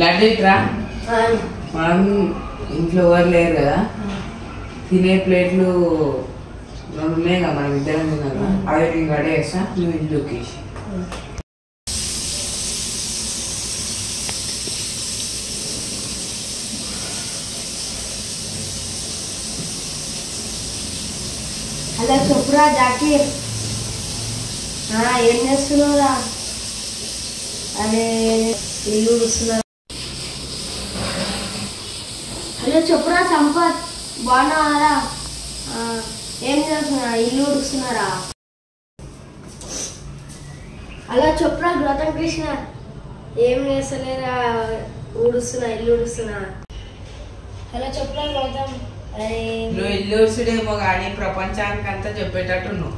లడ్డు ఇట్రా. మనం ఇంట్లో ఎవరు లేరు కదా, తినే ప్లేట్లు 2 ఉన్నాయి కదా మనం ఇద్దరం తిన్నాక, అవి నేను రెడీ చేస్తా, నువ్వు ఇంట్లోకి వేసి. హలో చెప్పురా జాకీర్, ఏం చేస్తున్నావురా? అదే ఇల్లు ఉడుస్తున్నా. హలో చెప్పురా సంపత్, బాగున్నావారా? ఏం చేస్తున్నా? ఇల్లు ఉడుస్తున్నారా? హలో చెప్పురా గౌతమ్ కృష్ణ, ఏం చేస్తలేరా? ఊడుస్తున్నా, ఇల్లు ఊడుస్తున్నా. హలో చెప్పురా గౌతమ్, నువ్వు ఇల్లు ఉడుచుడేమో కానీ ప్రపంచానికి అంతా చెప్పేటట్టు నువ్వు